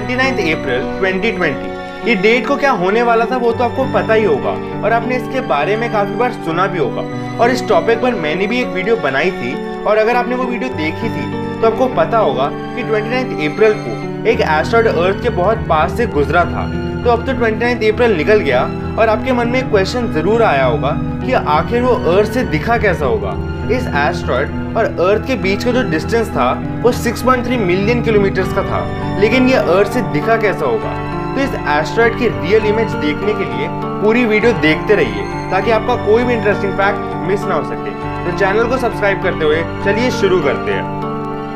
29 अप्रैल 2020 ये डेट को क्या होने वाला था वो तो आपको पता ही होगा और आपने इसके बारे में काफी बार सुना भी होगा। और इस टॉपिक पर मैंने भी एक वीडियो बनाई थी और अगर आपने वो वीडियो देखी थी तो आपको पता होगा कि 29 अप्रैल को एक एस्टेरॉयड अर्थ के बहुत पास से गुजरा था। तो अब तो 29 अप्रैल निकल गया और आपके मन में एक क्वेश्चन जरूर आया होगा कि आखिर वो अर्थ से दिखा कैसा होगा। इस एस्टेरॉयड और अर्थ के बीच का जो डिस्टेंस था वो 6.3 मिलियन किलोमीटर्स का था, लेकिन ये अर्थ से दिखा कैसा होगा। तो इस एस्टेरॉयड की रियल इमेज देखने के लिए पूरी वीडियो देखते रहिए ताकि आपका कोई भी इंटरेस्टिंग फैक्ट मिस ना हो सके। तो चैनल को सब्सक्राइब करते हुए चलिए शुरू करते हैं।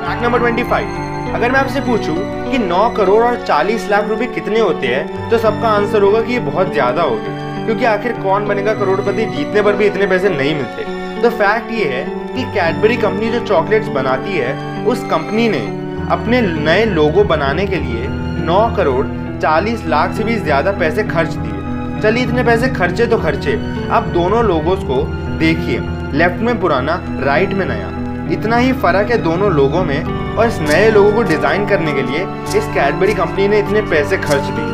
फैक्ट नंबर 25, अगर मैं आपसे पूछूं कि 9 करोड़ और 40 लाख रुपए कितने होते हैं तो सबका आंसर होगा कि ये बहुत ज्यादा होंगे, क्योंकि आखिर कौन बनेगा करोड़पति, जीतने पर भी इतने पैसे नहीं मिलते। तो फैक्ट ये है कि कैडबरी कंपनी जो चॉकलेट्स बनाती है उस कंपनी ने अपने नए लोगो बनाने के लिए 9 करोड़ 40 लाख से भी ज्यादा पैसे खर्च दिए। चलिए इतने पैसे खर्चे तो खर्चे, अब दोनों लोगोस को देखिए, लेफ्ट में पुराना राइट में नया, इतना ही फर्क है दोनों लोगों में। और इस नए लोगों को डिजाइन करने के लिए इस कैडबरी कंपनी ने इतने पैसे खर्च दिए।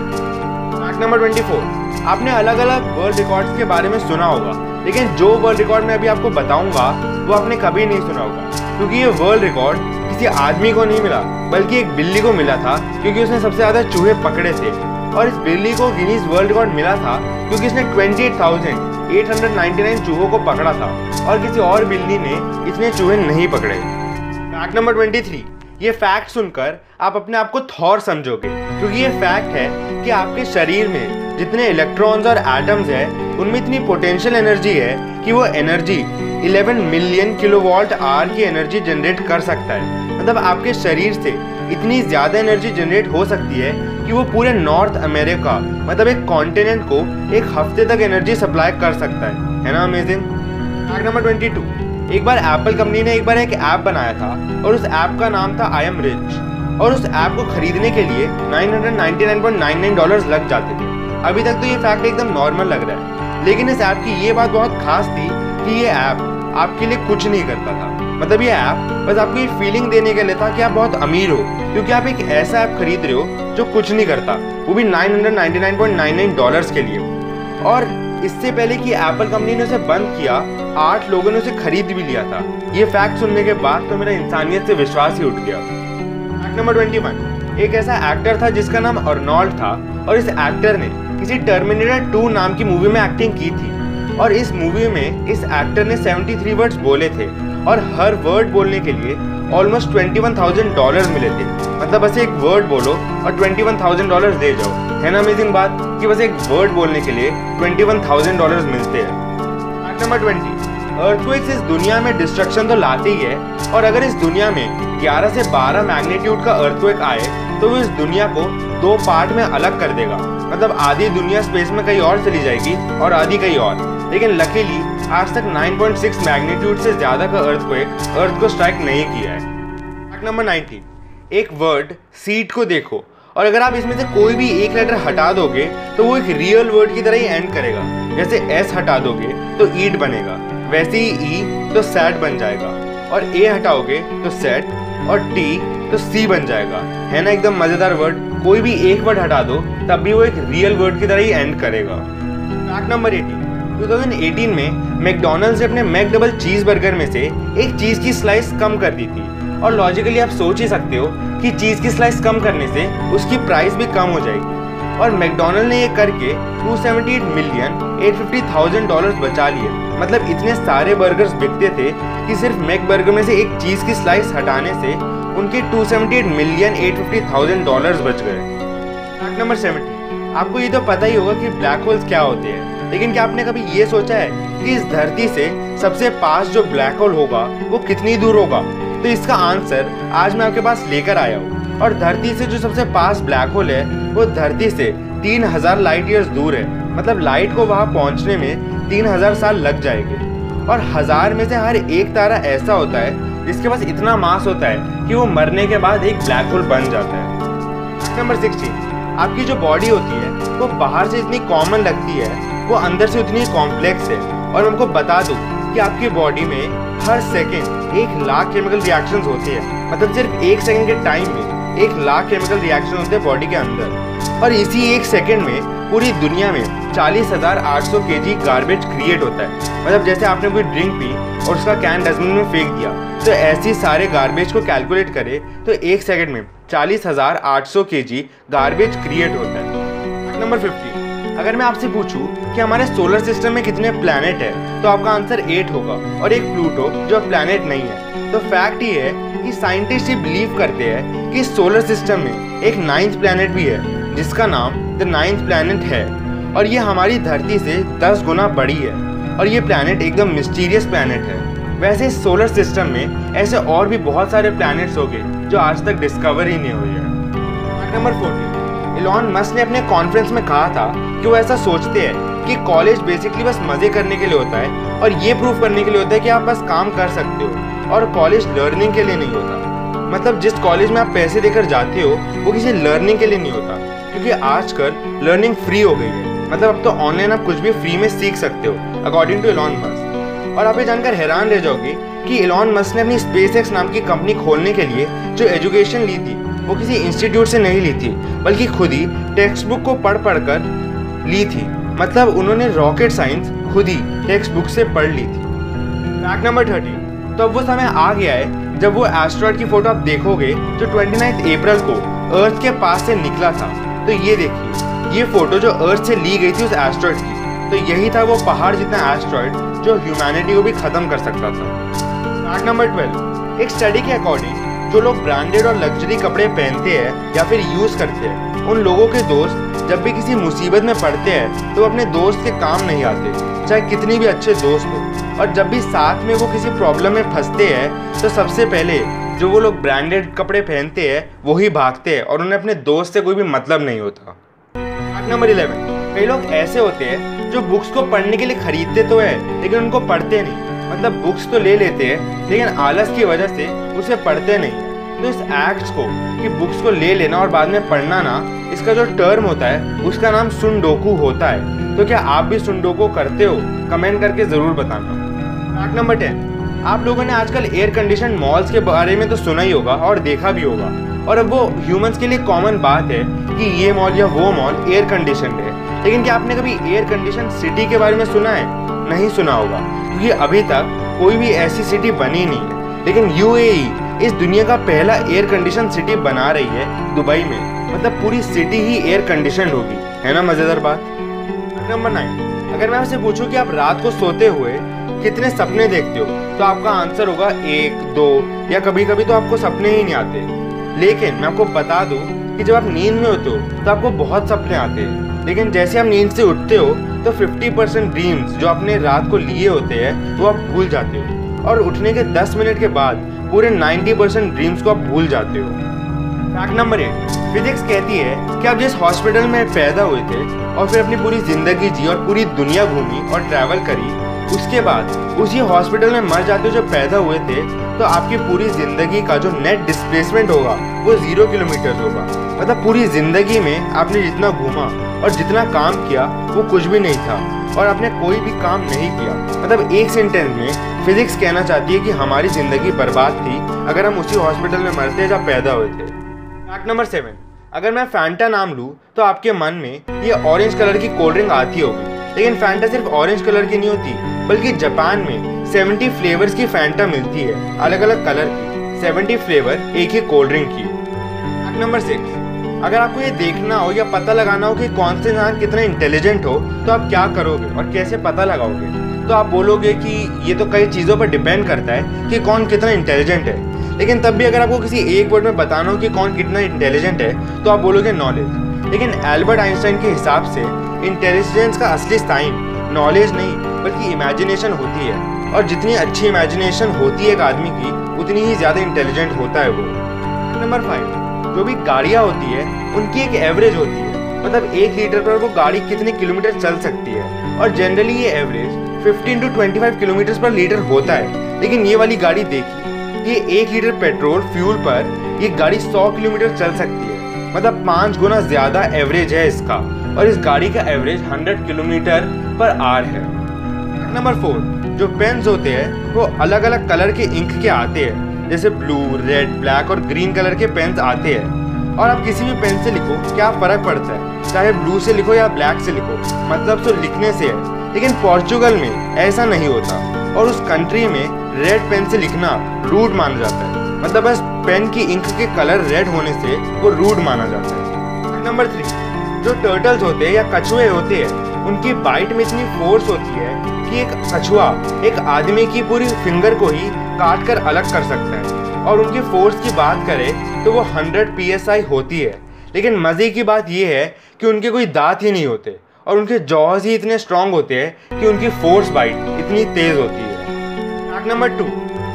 फैक्ट नंबर 24, आपने अलग अलग वर्ल्ड रिकॉर्ड्स के बारे में सुना होगा, लेकिन जो वर्ल्ड रिकॉर्ड मैं अभी आपको बताऊंगा वो आपने कभी नहीं सुना होगा, क्योंकि ये वर्ल्ड रिकॉर्ड किसी आदमी को नहीं मिला बल्कि एक बिल्ली को मिला था, क्योंकि उसने सबसे ज्यादा चूहे पकड़े थे। और इस बिल्ली को गिनीज वर्ल्ड रिकॉर्ड मिला था क्योंकि इसने 28,899 चूहों को पकड़ा था और किसी और बिल्ली ने इतने चूहे नहीं पकड़े। फैक्ट नंबर 23, ये फैक्ट सुनकर आप अपने आप को थॉर समझोगे, क्योंकि ये फैक्ट है कि आपके शरीर में जितने इलेक्ट्रॉन्स और एटम्स हैं उनमें इतनी पोटेंशियल एनर्जी है कि वो एनर्जी 11 मिलियन किलोवाट आवर की एनर्जी जनरेट कर सकता है। मतलब आपके शरीर से इतनी ज़्यादा एनर्जी जनरेट हो सकती है कि वो पूरे नॉर्थ अमेरिका, मतलब एक कॉन्टिनेंट को एक हफ्ते तक एनर्जी सप्लाई कर सकता है ना अमेजिंग। फैक्ट नंबर 22, एक बार एप्पल कंपनी ने एक ऐप बनाया था और उस ऐप का नाम था आई एम रिच, और उस ऐप को खरीदने के लिए $999.99 लग जाते थे। अभी तक तो ये फैक्ट एकदम नॉर्मल लग रहा है, लेकिन इस ऐप की ये बात बहुत खास थी कि ये ऐप आपके लिए कुछ नहीं करता था। मतलब ये ऐप बस आपको ये फीलिंग देने के लिए था कि आप बहुत अमीर हो, क्योंकि आप एक ऐसा ऐप खरीद रहे हो जो कुछ नहीं करता, वो भी $999.99 के लिए। और इससे पहले कि एप्पल कंपनी ने उसे बंद किया, 8 लोगों ने उसे खरीद भी लिया था। ये फैक्ट सुनने के बाद तो मेरा इंसानियत से विश्वास ही उठ गया। फैक्ट नंबर 21, एक ऐसा एक्टर था जिसका नाम अर्नोल्ड था और इस एक्टर ने किसी टर्मिनेटर 2 नाम की मूवी में एक्टिंग की थी। और इस मूवी में इस एक्टर ने 73 वर्ड्स बोले थे और हर वर्ड बोलने के लिए ऑलमोस्ट $21,000 मिले थे। मतलब बस एक वर्ड बोलो और $21,000 दे जाओ, है ना अमेजिंग बात कि बस एक वर्ड बोलने के लिए $21,000 मिलते हैं। फैक्ट नंबर 20, अर्थक्वेक्स इस दुनिया में डिस्ट्रक्शन तो लाते ही है, और अगर इस दुनिया में 11 से 12 मैग्नीट्यूड का अर्थक्वेक आए तो वो इस दुनिया को 2 पार्ट में अलग कर देगा। मतलब आधी दुनिया स्पेस में कहीं और चली जाएगी और आधी कहीं और। लेकिन लकीली आज तक 9.6 मैग्नीट्यूड से ज्यादा का अर्थक्वेक अर्थ को स्ट्राइक नहीं किया है। फैक्ट नंबर 19, एक वर्ड सीट को देखो और अगर आप इसमें से कोई भी एक लेटर हटा दोगे तो वो एक रियल वर्ड की तरह ही एंड करेगा। जैसे एस हटा दोगे तो ईट बनेगा, वैसे ही ई तो सैड बन जाएगा, और ए हटाओगे तो सेट, और टी तो सी बन जाएगा। है ना एकदम मजेदार वर्ड। कोई भी एक वर्ड हटा दो तब भी वो एक रियल वर्ड की तरह ही एंड करेगा। फैक्ट नंबर 18, 2018 में मैकडॉनल्ड्स ने अपने मैकडबल चीज बर्गर में से एक चीज की स्लाइस कम कर दी थी। और लॉजिकली आप सोच ही सकते हो कि चीज की स्लाइस कम करने से उसकी प्राइस भी कम हो जाएगी। और मैकडॉनल्ड ने ये करके $278,850,000 बचा लिए। मतलब इतने सारे बर्गर्स बिकते थे कि सिर्फ मैक बर्गर में से एक चीज की स्लाइस हटाने से उनके $278,850,000 बच गए। फैक्ट नंबर 70, आपको ये तो पता ही होगा कि ब्लैक होल्स क्या होते हैं, लेकिन क्या आपने कभी ये सोचा है कि इस धरती से सबसे पास जो ब्लैक होल होगा वो कितनी दूर होगा? तो इसका आंसर आज मैं आपके पास लेकर आया हूँ। और धरती से जो सबसे पास ब्लैक होल है वो धरती से 3000 लाइट ईयर्स दूर है। मतलब लाइट को वहाँ पहुँचने में 3000 साल लग जाएंगे। और 1000 में से हर एक तारा ऐसा होता है जिसके पास इतना मास होता है कि वो मरने के बाद एक ब्लैक होल बन जाता है। नंबर 16, आपकी जो बॉडी होती है वो बाहर से इतनी कॉमन लगती है, वो अंदर से उतनी कॉम्प्लेक्स है। और मैं आपको बता दूं कि आपकी बॉडी में हर सेकेंड 1 लाख केमिकल रिएक्शंस होती है। मतलब सिर्फ 1 सेकेंड के टाइम में 1,00,000 केमिकल रिएक्शन होते हैं बॉडी के अंदर, और इसी 1 सेकेंड में पूरी दुनिया में 40,800 kg गार्बेज क्रिएट होता है। मतलब जैसे आपने कोई ड्रिंक पी और उसका कैन डस्टबिन में फेंक दिया, तो ऐसे सारे गार्बेज को कैलकुलेट करें तो 1 सेकेंड में 40,800 kg गार्बेज क्रिएट होता है। नंबर 15, अगर मैं आपसे पूछूं कि हमारे सोलर सिस्टम में कितने प्लैनेट है, तो आपका आंसर 8 होगा, और एक प्लूटो जो प्लैनेट नहीं है। तो फैक्ट ये है कि साइंटिस्ट ये बिलीव करते हैं कि सोलर सिस्टम में एक 9th प्लैनेट भी है जिसका नाम द 9th प्लैनेट है, और ये हमारी धरती से 10 गुना बड़ी है, और ये प्लैनेट एकदम मिस्टीरियस प्लैनेट है। वैसे सोलर सिस्टम में ऐसे और भी बहुत सारे प्लैनेट्स हो गए जो आज तक डिस्कवर ही नहीं हुए हैं। नंबर 14, इलॉन मस्क ने अपने कॉन्फ्रेंस में कहा था कि वो ऐसा सोचते हैं कि कॉलेज बेसिकली बस मज़े करने के लिए होता है, और ये प्रूव करने के लिए होता है कि आप बस काम कर सकते हो, और कॉलेज लर्निंग के लिए नहीं होता। मतलब जिस कॉलेज में आप पैसे देकर जाते हो वो किसी लर्निंग के लिए नहीं होता, क्योंकि आजकल लर्निंग फ्री हो गई है। मतलब अब तो ऑनलाइन आप कुछ भी फ्री में सीख सकते हो, अकॉर्डिंग टू इलॉन मस्क। और आप ये जानकर हैरान रह जाओगे कि इलॉन मस्क ने अपनी स्पेसएक्स नाम की कंपनी खोलने के लिए जो एजुकेशन ली थी वो किसी इंस्टीट्यूट से नहीं ली थी, बल्कि खुद ही टेक्स्ट बुक को पढ़ कर ली थी। मतलब उन्होंने रॉकेट साइंस खुद ही टेक्स्ट बुक से पढ़ ली थी। फैक्ट नंबर 13, तो अब वो समय आ गया है जब वो एस्ट्रॉयड की फोटो आप देखोगे जो 29 अप्रैल को अर्थ के पास से निकला था। तो ये देखिए, ये फोटो जो अर्थ से ली गई थी उस एस्ट्रॉयड की, तो यही था वो पहाड़ जितना एस्ट्रॉयड जो ह्यूमैनिटी को भी खत्म कर सकता था। फैक्ट नंबर 12, एक स्टडी के अकॉर्डिंग जो लोग ब्रांडेड और लग्जरी कपड़े पहनते हैं या फिर यूज़ करते हैं, उन लोगों के दोस्त जब भी किसी मुसीबत में पड़ते हैं तो वो अपने दोस्त के काम नहीं आते, चाहे कितनी भी अच्छे दोस्त हो। और जब भी साथ में वो किसी प्रॉब्लम में फंसते हैं तो सबसे पहले जो वो लोग ब्रांडेड कपड़े पहनते हैं वही भागते हैं, और उन्हें अपने दोस्त से कोई भी मतलब नहीं होता। फैक्ट नंबर 11, कई लोग ऐसे होते हैं जो बुक्स को पढ़ने के लिए खरीदते तो है लेकिन उनको पढ़ते नहीं। मतलब बुक्स तो ले लेते हैं लेकिन आलस की वजह से उसे पढ़ते नहीं। तो इस एक्ट को कि बुक्स को ले लेना और बाद में पढ़ना ना, इसका जो टर्म होता है उसका नाम सुंडोकू होता है। तो क्या आप भी सुंडोकू करते हो? कमेंट करके ज़रूर बताना। फैक्ट नंबर 10, आप लोगों ने आजकल एयर कंडीशन मॉल्स के बारे में तो सुना ही होगा और देखा भी होगा, और अब वो ह्यूमंस के लिए कॉमन बात है कि ये मॉल या वो मॉल एयर कंडीशनड है। लेकिन क्या आपने कभी एयर कंडीशन सिटी के बारे में सुना है? नहीं सुना होगा, क्योंकि अभी तक कोई भी ऐसी सिटी बनी नहीं है। लेकिन यूएई इस दुनिया का पहला एयर कंडीशन सिटी बना रही है दुबई में। मतलब पूरी सिटी ही एयर कंडीशनड होगी, है ना मज़ेदार बात। नंबर 9, अगर मैं आपसे पूछूं कि आप रात को सोते हुए कितने सपने देखते हो, तो आपका आंसर होगा 1, 2 या कभी कभी तो आपको सपने ही नहीं आते। लेकिन मैं आपको बता दूं कि जब आप नींद में होते हो तो आपको बहुत सपने आते हैं, लेकिन जैसे आप नींद से उठते हो तो 50% ड्रीम्स जो आपने रात को लिए होते हैं वो आप भूल जाते हो, और उठने के 10 मिनट के बाद पूरे 90% ड्रीम्स को आप भूल जाते हो। फैक्ट नंबर 8, फिजिक्स कहती है कि आप जिस हॉस्पिटल में पैदा हुए थे और फिर अपनी पूरी ज़िंदगी जी और पूरी दुनिया घूमी और ट्रैवल करी, उसके बाद उसी हॉस्पिटल में मर जाते हो जो पैदा हुए थे, तो आपकी पूरी ज़िंदगी का जो नेट डिस्प्लेसमेंट होगा वो 0 किलोमीटर होगा। मतलब पूरी ज़िंदगी में आपने जितना घूमा और जितना काम किया वो कुछ भी नहीं था, और आपने कोई भी काम नहीं किया। मतलब एक सेंटेंस में फिजिक्स कहना चाहती है कि हमारी ज़िंदगी बर्बाद थी अगर हम उसी हॉस्पिटल में मरते जहाँ पैदा हुए थे। फैक्ट नंबर 7, अगर मैं फैंटा नाम लूँ तो आपके मन में ये ऑरेंज कलर की कोल्ड ड्रिंक आती होगी, लेकिन फैंटा सिर्फ ऑरेंज कलर की नहीं होती, बल्कि जापान में 70 फ्लेवर्स की फैंटा मिलती है, अलग अलग कलर की 70 फ्लेवर एक ही कोल्ड ड्रिंक की। फैक्ट नंबर 6, अगर आपको ये देखना हो या पता लगाना हो कि कौन से इंसान कितना इंटेलिजेंट हो, तो आप क्या करोगे और कैसे पता लगाओगे? तो आप बोलोगे कि ये तो कई चीज़ों पर डिपेंड करता है कि कौन कितना इंटेलिजेंट है। लेकिन तब भी अगर आपको किसी एक वर्ड में बताना हो कि कौन कितना इंटेलिजेंट है, तो आप बोलोगे नॉलेज। लेकिन एल्बर्ट आइंस्टाइन के हिसाब से इंटेलिजेंस का असली साइन नॉलेज नहीं बल्कि इमेजिनेशन होती है, और जितनी अच्छी इमेजिनेशन होती है एक आदमी की उतनी ही ज़्यादा इंटेलिजेंट होता है वो। नंबर 5, जो भी गाड़ियाँ होती है उनकी एक एवरेज होती है। मतलब 1 लीटर पर वो गाड़ी कितने किलोमीटर चल सकती है, और जनरली ये एवरेज 15 to 25 किलोमीटर पर लीटर होता है। लेकिन ये वाली गाड़ी देखिए, ये 1 लीटर पेट्रोल फ्यूल पर ये गाड़ी 100 किलोमीटर चल सकती है। मतलब 5 गुना ज़्यादा एवरेज है इसका, और इस गाड़ी का एवरेज 100 किलोमीटर पर आवर है। नंबर 4, जो पेन्स होते हैं वो अलग अलग कलर के इंक के आते हैं, जैसे ब्लू, रेड, ब्लैक और ग्रीन कलर के पेन्स आते हैं। और आप किसी भी पेन से लिखो क्या फ़र्क पड़ता है, चाहे ब्लू से लिखो या ब्लैक से लिखो, मतलब तो लिखने से है। लेकिन पोर्चुगल में ऐसा नहीं होता और उस कंट्री में रेड पेन से लिखना रूड माना जाता है, मतलब बस पेन की इंक के कलर रेड होने से वो रूड माना जाता है। नंबर 3, जो टर्टल्स होते हैं या कछुए होते हैं, उनकी बाइट में इतनी फोर्स होती है कि एक कछुआ एक आदमी की पूरी फिंगर को ही काट कर अलग कर सकता है। और उनकी फोर्स की बात करें तो वो 100 PSI होती है। लेकिन मज़े की बात यह है कि उनके कोई दांत ही नहीं होते और उनके जॉज ही इतने स्ट्रॉन्ग होते हैं कि उनकी फोर्स बाइट इतनी तेज़ होती है। फैक्ट नंबर 2,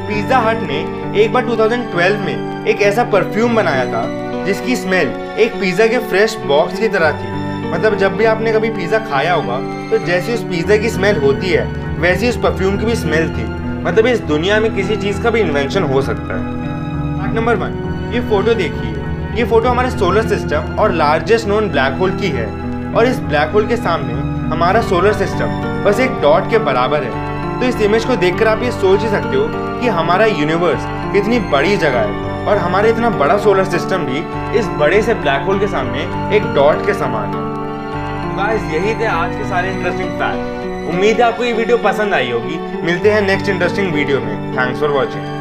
पिज़्ज़ा हट ने एक बार 2012 में एक ऐसा परफ्यूम बनाया था जिसकी स्मेल एक पिज़्ज़ा के फ्रेश बॉक्स की तरह थी। मतलब जब भी आपने कभी पिज़्ज़ा खाया होगा तो जैसी उस पिज़्ज़ा की स्मेल होती है वैसी उस परफ्यूम की भी स्मेल थी। मतलब इस दुनिया में किसी चीज़ का भी इन्वेंशन हो सकता है। फैक्ट नंबर 1, ये फोटो देखिए। ये फोटो हमारे सोलर सिस्टम और लार्जेस्ट नोन ब्लैक होल की है और इस ब्लैक होल के सामने हमारा सोलर सिस्टम बस एक डॉट के बराबर है। तो इस इमेज को देखकर आप ये सोच ही सकते हो कि हमारा यूनिवर्स कितनी बड़ी जगह है और हमारा इतना बड़ा सोलर सिस्टम भी इस बड़े से ब्लैक होल के सामने एक डॉट के समान है। गाइस, यही थे आज के सारे इंटरेस्टिंग फैक्ट। उम्मीद है आपको ये वीडियो पसंद आई होगी। मिलते हैं नेक्स्ट इंटरेस्टिंग वीडियो में। Thanks for watching.